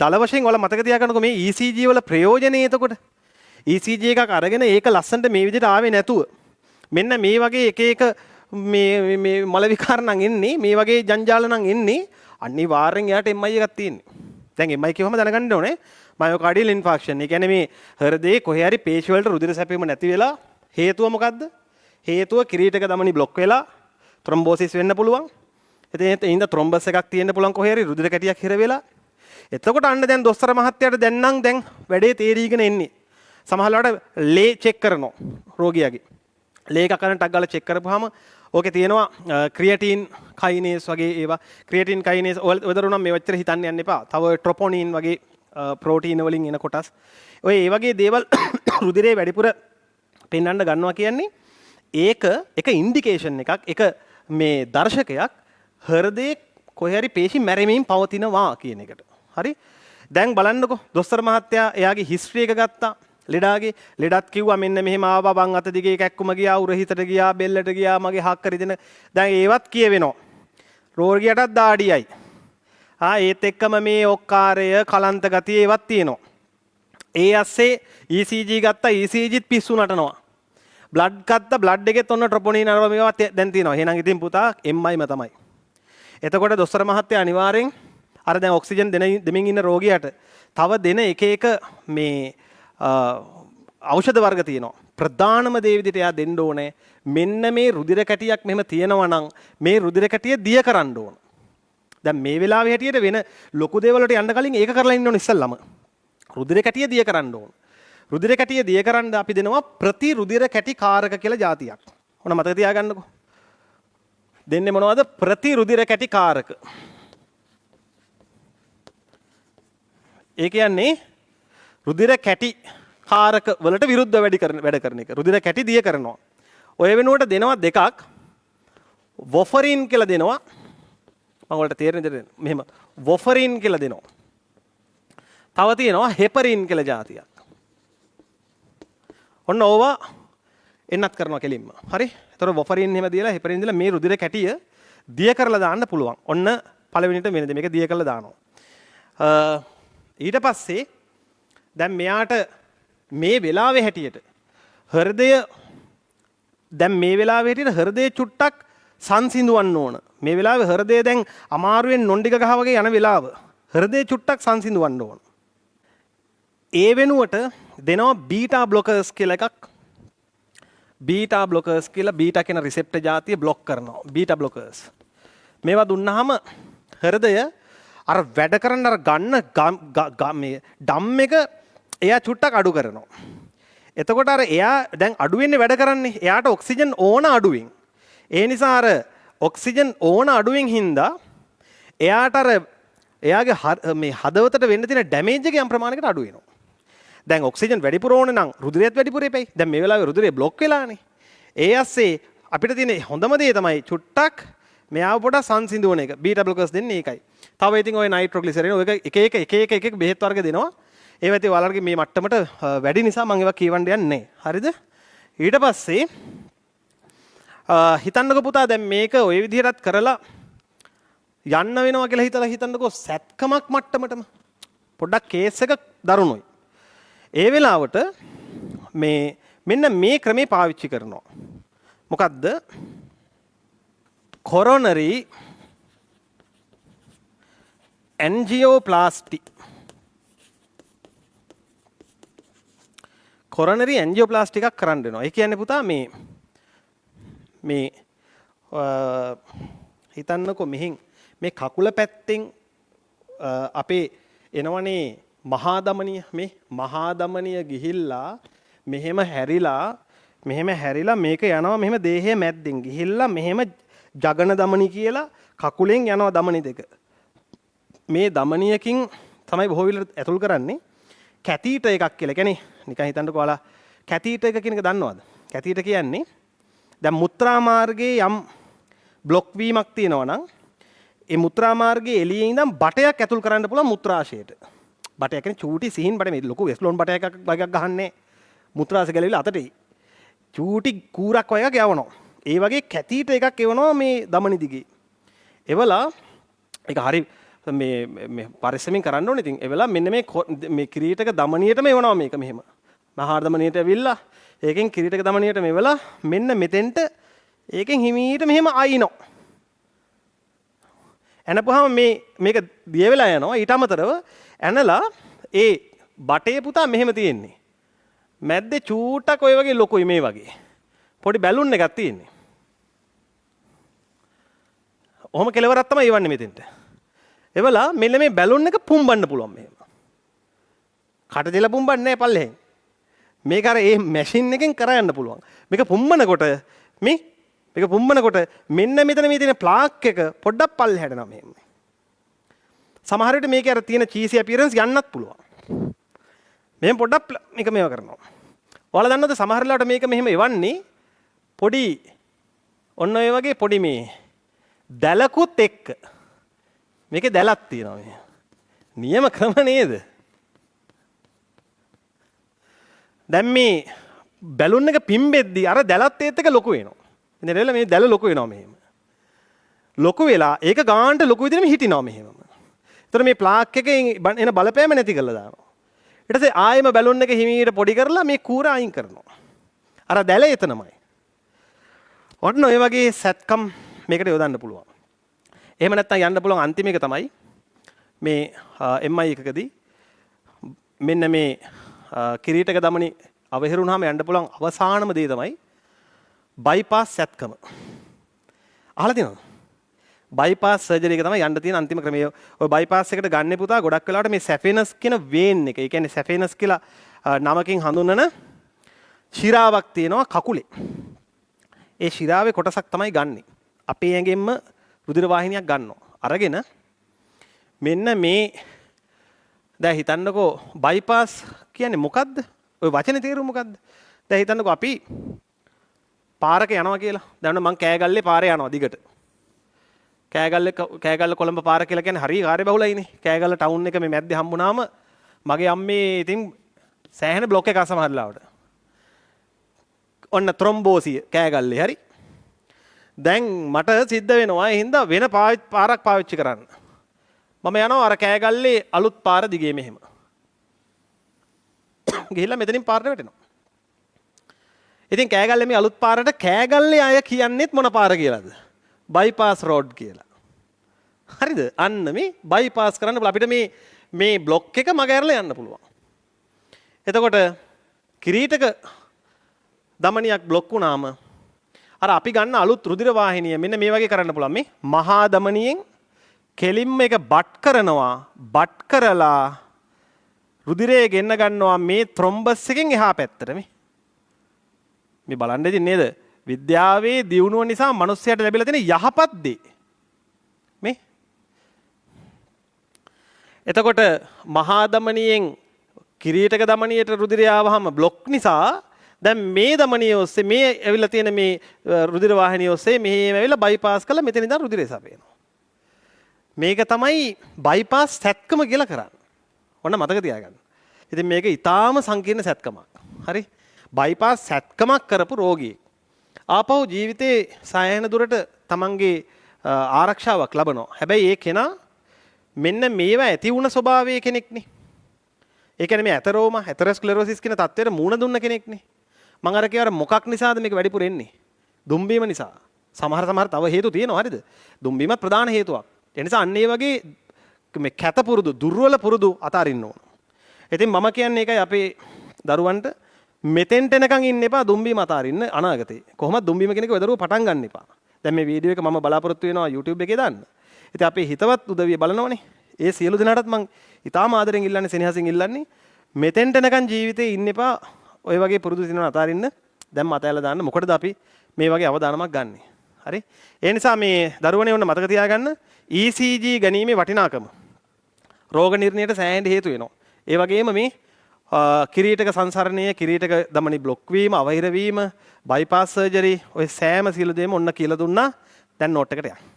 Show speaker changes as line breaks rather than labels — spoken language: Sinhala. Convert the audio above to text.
දල වශයෙන් ඔයාලා මතක තියාගන්නකෝ මේ ECG වල ප්‍රයෝජනේ එතකොට. ECG එකක් අරගෙන ඒක ලස්සනට මේ විදිහට ආවේ නැතුව මෙන්න මේ වගේ එක මේ මල විකාර නම් එන්නේ මේ වගේ ජංජාල නම් එන්නේ අනිවාර්යෙන් එයාට MI එකක් තියෙන්නේ. දැන් MI කියවම දැනගන්න ඕනේ මයෝකාඩියල් ඉන්ෆාක්ෂන්. ඒ කියන්නේ මේ හෘදයේ කොහේ හරි පේශි වලට රුධිර සැපීම නැති වෙලා හේතුව මොකද්ද? හේතුව කිරීටක දමනි බ්ලොක් වෙලා ත්‍රොම්බෝසිස් වෙන්න පුළුවන්. එතන ත්‍රොම්බස් එකක් තියෙන්න පුළුවන් කොහේ හරි රුධිර කැටියක් හිර වෙලා. එතකොට අන්න දැන් දොස්තර මහත්තයාට දැන් නම් දැන් වැඩේ තේරීගෙන එන්නේ. සමහරවිට ලේ චෙක් කරනවා රෝගියාගේ. ලේ එකක් කරන් ටක් ගාලා චෙක් කරපුවාම ඕකේ තියෙනවා ක්‍රියටින් කයිනේස් වගේ ඒවා. ක්‍රියටින් කයිනේස් ඔයදරුනම් මේ වච්චර හිතන්න යන්න එපා. තව ට්‍රොපොනින් වගේ ප්‍රෝටීන වලින් එන කොටස්. ඔය ඒ වගේ දේවල් රුධිරේ වැඩිපුර පෙන්වන්න ගන්නවා කියන්නේ ඒක එක ඉන්ඩිකේෂන් එකක්. එක මේ දර්ශකයක් හෘදයේ කොහේ හරි පේශි මැරෙමින් පවතිනවා කියන එකට. හරි? දැන් බලන්නකෝ දොස්තර මහත්තයා එයාගේ හිස්ටරි එක ගත්තා. ලෙඩත් කිව්වා මෙන්න මෙහෙම ආවා බං අත දිගේ කැක්කුම ගියා උරහිතට ගියා බෙල්ලට ගියා මගේ හක්ක රිදෙන. දැන් ඒවත් කියවෙනවා. රෝගියටත් දාඩියයි. ඒත් එක්කම මේ ඔක්කාරය කලන්ත ගතිය ඒවත් තියෙනවා. ඒ ඇස්සේ ECG ගත්තා ECGත් පිස්සු නටනවා. බ්ලඩ් ගත්තා බ්ලඩ් එකෙත් ඔන්න ට්‍රොපොනින් අරව මේවා දැන් තියෙනවා. එහෙනම් ඉතින් පුතා MIම තමයි. එතකොට දොස්තර මහත්තයා අනිවාර්යෙන් අර දැන් ඔක්සිජන් දෙමින් ඉන්න රෝගියාට තව දෙන එක මේ ඖෂධ වර්ග තියෙනවා. ප්‍රධානම දේ විදිහට එයා දෙන්න ඕනේ මෙන්න මේ රුධිර කැටියක් මෙහෙම තියෙනවා නම් මේ රුධිර කැටිය දිය කරන්න ඕන. දැන් මේ වෙලාවේ හැටියට වෙන ලොකු දේවල් වලට යන්න කලින් ඒක කරලා ඉන්න ඕන ඉස්සල්ලාම. රුධිර කැටිය දිය කරන්න ඕන. රුධිර කැටිය දිය කරන්න අපි දෙනවා ප්‍රති රුධිර කැටි කාරක කියලා જાතියක්. ඔන්න මතක තියාගන්නකෝ. දෙන්නේ මොනවද? ප්‍රති රුධිර කැටි කාරක. ඒ කියන්නේ රුධිර කැටි කාරක වලට විරුද්ධව වැඩ කරන එක. රුධිර කැටි දිය කරනවා. ඔය වෙනුවට දෙනවා දෙකක්. වොෆරින් කියලා දෙනවා. මම වලට තේරෙන විදිහට මෙහෙම වොෆරින් කියලා දෙනවා. තව තියෙනවා හෙපරින් කියලා જાතියක්. ඔන්න ඕවා එන්නත් කරනවා කෙලින්ම. හරි? ඒතර වොෆරින් එහෙම දීලා හෙපරින් දීලා මේ රුධිර කැටිය දිය කරලා දාන්න පුළුවන්. ඔන්න පළවෙනිට වෙනද මේක දිය කරලා දානවා. ඊට පස්සේ දැන් මෙයාට මේ වෙලාවේ හැටියට හෘදය දැන් මේ වෙලාවේ හැටියට හෘදය චුට්ටක් සංසිඳවන්න ඕන. මේ වෙලාවේ හෘදය දැන් අමාරුවෙන් නොන්ඩික ගහ වගේ යන වෙලාව. හෘදය චුට්ටක් සංසිඳවන්න ඕන. ඒ වෙනුවට දෙනවා බීටා බ්ලොකර්ස් කියලා එකක්. බීටා බ්ලොකර්ස් කියලා බීටා කියන රිසෙප්ටර් జాතිය බ්ලොක් කරනවා. බීටා බ්ලොකර්ස්. මේවා දුන්නාම හෘදය අර වැඩ කරන අර ගන්න මේ ඩම් එක එයා චුට්ටක් අඩු කරනවා. එතකොට අර එයා දැන් අඩු වෙන්නේ වැඩ කරන්නේ. එයාට ඔක්සිජන් ඕන අඩුවෙන්. ඒ නිසා අර ඔක්සිජන් ඕන අඩුවෙන් හින්දා එයාට අර එයාගේ මේ හදවතට වෙන්න තියෙන ඩැමේජ් එක යම් ප්‍රමාණයකට අඩු වෙනවා. දැන් ඔක්සිජන් වැඩිපුර ඕන නම් රුධිරයත් වැඩිපුර එපෙයි. දැන් මේ වෙලාවේ රුධිරය බ්ලොක් වෙලානේ. ඒ ඇස්සේ අපිට තියෙන හොඳම දේ තමයි චුට්ටක් මෙයාව පොඩ සංසිඳුවන එක. බීටා බ්ලොකර්ස් දෙන්නේ ඒකයි. තව ඉතින් ඔය නයිට්‍රෝග්ලිසරින් ඔය එක බෙහෙත් වර්ග දෙනවා. ඒවා ඉතින් ඔයාලගේ මේ මට්ටමට වැඩි නිසා මම ඒවා කියවන්න යන්නේ නැහැ. හරිද? ඊට පස්සේ හිතන්නකෝ පුතා දැන් මේක ඔය විදිහටත් කරලා යන්න වෙනවා කියලා හිතන්නකෝ සැත්කමක් මට්ටමටම. පොඩ්ඩක් කේස් එක දරුණුයි. ඒ වෙලාවට මෙන්න මේ ක්‍රමේ පාවිච්චි කරනවා. මොකද්ද? කොරොනරි ඇන්ජියෝප්ලාස්ටි. කොරොනරි ඇන්ජියෝප්ලාස්ටි එකක් කරන්න වෙනවා. ඒ කියන්නේ පුතා මේ හිතන්නකෝ මෙහින් මේ කකුල පැත්තෙන් අපේ එනවනේ මහා දමනිය. මේ මහා දමනිය ගිහිල්ලා මෙහෙම හැරිලා මේක යනවා මෙහෙම දේහය මැද්දෙන් ගිහිල්ලා මෙහෙම ජගන දමනි කියලා කකුලෙන් යනවා දමනි දෙක. මේ දමනියකින් තමයි බොහෝ විට ඇතුල් කරන්නේ කැතීටර් එකක් කියලා. කියන්නේ නිකන් හිතන්නකෝ ඔයාලා කැතීටර් එක කියන එක දන්නවද? කැතීටර් කියන්නේ දැන් මුත්‍රා මාර්ගයේ යම් බ්ලොක් වීමක් තියෙනවා නම් ඒ මුත්‍රා මාර්ගයේ එළියේ ඉඳන් බටයක් ඇතුල් කරන්න පුළුවන් මුත්‍රාශයට. බටයක් කියන්නේ චූටි සිහින් බට මේ ලොකු වෙස්ලෝන් බටයක් වගේක් ගහන්නේ මුත්‍රාශය ගැලවිලා අතට චූටි කූරක් වගේ එකක් යවනවා. ඒ වගේ කැතීටර් එකක් එවනවා මේ දමනි දිගේ. එවලා ඒක හරි මේ පරිස්සමින් කරන්න ඕනේ. ඉතින් ඒ වෙලාව මෙන්න මේ කිරීටක දමනියටම එවනවා මේක මෙහෙම. මහා දමනියට ඇවිල්ලා ඒකෙන් කිරීටක දමනියට මෙවලා මෙන්න මෙතෙන්ට ඒකෙන් හිමීට මෙහෙම අයිනෝ. එනපුවාම මේක දිය වෙලා යනවා. ඊට අමතරව ඇනලා ඒ බටේ පුතා මෙහෙම තියෙන්නේ. මැද්දේ චූටක් ඔය වගේ ලොකුයි මේ වගේ. පොඩි බැලුන් එකක් තියෙන්නේ. ඔහොම කෙලවරක් තමයි එවන්නේ මෙතෙන්ට. එවලා මෙන්න මේ බැලුන් එක පුම්බන්න පුළුවන් මෙහෙම. කට දෙලා පුම්බන්නේ නැහැ පල්ලෙහෙන්. මේක අර ඒ මැෂින් එකෙන් කරගන්න පුළුවන්. මේක පුම්බනකොට මේක පුම්බනකොට මෙන්න මෙතන මේ තියෙන ප්ලාක් එක පොඩ්ඩක් පල්ලෙහාට යනවා මෙහෙම. සමහර විට මේකේ අර තියෙන චීසි අපියරන්ස් යන්නත් පුළුවන්. මෙහෙම පොඩ්ඩක් මේක මේව කරනවා. ඔයාලා දන්නවද සමහර වෙලාවට මේක මෙහෙම එවන්නේ පොඩි ඔන්න ඔය වගේ පොඩි මේ දැලකුත් එක්ක. මේකේ දැලක් තියෙනවා මේ. නියම ක්‍රම නේද? දැන් මේ බැලුන් එක පිම්බෙද්දි අර දැලත් ඒත් එක ලොකු වෙනවා. ඉතින් මේ දැල ලොකු වෙනවා මෙහෙම. ලොකු වෙලා ඒක ගානට ලොකු විදිහටම හිටිනවා මෙහෙම. ඒතර මේ ප්ලාක් එකේ එන බලපෑම නැති කරලා දානවා. ඊට පස්සේ ආයෙම බැලුන් එක හිමීට පොඩි කරලා මේ කූර අයින් කරනවා. අර දැල එතනමයි. ඔන්න ඔය වගේ සැත්කම් මේකට යොදන්න පුළුවන්. එහෙම නැත්නම් යන්න පුළුවන් අන්තිම එක තමයි මේ MI එකකදී මෙන්න මේ කිරීටක දමනි අවහිරුණාම යන්න පුළුවන් අවසානම දේ තමයි බයිපාස් සැත්කම. අහලා තියෙනවද? බයිපාස් සර්ජරි එක තමයි යන්න තියෙන අන්තිම ක්‍රමය. ඔය බයිපාස් එකට ගන්න පුතා ගොඩක් වෙලාවට මේ සැෆෙනස් කියන වේන් එක. ඒ කියන්නේ සැෆෙනස් කියලා නමකින් හඳුන්වන ශිරාවක් තියෙනවා කකුලේ. ඒ ශිරාවේ කොටසක් තමයි ගන්නෙ. අපේ ඇඟෙන්ම රුධිර වාහිනියක් ගන්නවා. අරගෙන මෙන්න මේ දැන් හිතන්නකෝ බයිපාස් කියන්නේ මොකද්ද? ඔය වචනේ තේරුම මොකද්ද? දැන් හිතන්නකෝ අපි පාරක යනවා කියලා. දැන් මම කෑගල්ලේ පාරේ යනවා දිගට. කෑගල්ල කොළඹ පාර කියලා කියන්නේ හරිය කාර්යබහුලයිනේ. කෑගල්ල ටවුන් එක මේ මැද්දේ හම්බුනාම මගේ අම්මේ ඉතින් සෑහෙන බ්ලොක් එකක් සමහරලාවට. ඔන්න ත්‍රොම්බෝසිය කෑගල්ලේ හරි. දැන් මට සිද්ධ වෙනවා ඒ හින්දා වෙන පාරක් පාවිච්චි කරන්න. මම යනවා අර කෑගල්ලේ අලුත් පාර දිගේ මෙහෙම. ගිහිල්ලා මෙතනින් පාරට වැටෙනවා. ඉතින් කෑගල්ලේ මේ අලුත් පාරට කෑගල්ලේ අය කියන්නේත් මොන පාර කියලාද? බයිපාස් රෝඩ් කියලා. හරිද? අන්න මේ බයිපාස් කරන්න අපිට මේ බ්ලොක් එක මග ඇරලා යන්න පුළුවන්. එතකොට කිරීටක දමනියක් බ්ලොක් වුණාම අර අපි ගන්න අලුත් රුධිර වාහිනිය මෙන්න මේ වගේ කරන්න පුළුවන්. මේ මහා දමනියෙන් කෙලින්ම එක බට් කරනවා. බට් කරලා රුධිරය ගෙන්න ගන්නවා මේ ත්‍රොම්බස් එකෙන් එහා පැත්තට මේ බලන්න ඉතින් නේද? විද්‍යාවේ දියුණුව නිසා මිනිස්සයාට ලැබිලා තියෙන යහපත් දේ. මේ එතකොට මහා දමනියෙන් කිරීටක දමනියට රුධිරය ආවහම බ්ලොක් නිසා දැන් මේ දමනිය ඔස්සේ මේ ඇවිල්ලා තියෙන මේ රුධිර වාහිනිය ඔස්සේ මෙහෙම ඇවිල්ලා බයිපාස් කරලා මෙතන ඉඳන් රුධිරය සපයනවා. මේක තමයි බයිපාස් සැත්කම කියලා කරන්නේ. ඔන්න මතක තියාගන්න. ඉතින් මේක ඊටාම සංකීර්ණ සැත්කමක්. හරි? බයිපාස් සැත්කමක් කරපු රෝගියෙක් ආපහු ජීවිතේ සෑහෙන දුරට තමන්ගේ ආරක්ෂාවක් ලබනවා. හැබැයි ඒ කෙනා මෙන්න මේවා ඇති වුණ ස්වභාවයේ කෙනෙක්නේ. ඒ කියන්නේ මේ ඇතරෝමා ඇතරස්ක්ලෙරොසිස් කියන තත්ත්වයට මූණ දුන්න කෙනෙක්නේ. මම අර කියවර මොකක් නිසාද මේක වැඩිපුර එන්නේ? දුම්බීම නිසා. සමහර තව හේතු තියෙනවා හරිද? දුම්බීමත් ප්‍රධාන හේතුවක්. ඒ නිසා අන්න ඒ වගේ මේ කැත පුරුදු දුර්වල පුරුදු අතාරින්න ඕන. ඉතින් මම කියන්නේ ඒකයි අපේ දරුවන්ට මෙතෙන්ට එනකන් ඉන්න එපා දුම්බීම අතාරින්න අනාගතේ. කොහොමද දුම්බීම කෙනෙක් වෙදරුව පටන් ගන්න එපා. දැන් මේ වීඩියෝ එක මම බලාපොරොත්තු වෙනවා YouTube එකේ දාන්න. ඉතින් අපේ හිතවත් උදවිය බලනවනේ. ඒ සියලු දෙනාටත් මම ඉතාම ආදරෙන් ඉල්ලන්නේ සෙනෙහසින් ඉල්ලන්නේ මෙතෙන්ට එනකන් ජීවිතේ ඉන්න එපා. ඔය වගේ පුරුදු දිනන අතාරින්න දැන් මතයලා දාන්න. මොකටද අපි මේ වගේ අවදානමක් ගන්නෙ? හරි? ඒ නිසා මේ දරුවනේ ඔන්න මතක තියාගන්න ECG ගැනීමේ වටිනාකම රෝග නිర్ణයට සෑහෙන හේතු වෙනවා. ඒ වගේම මේ කිරීටක සංසරණය, කිරීටක දමනි බ්ලොක් වීම, අවහිර වීම, බයිපාස් සර්ජරි ඔය සෑම සියලු දේම ඔන්න කියලා දුන්නා. දැන් නෝට් එකට යන්න.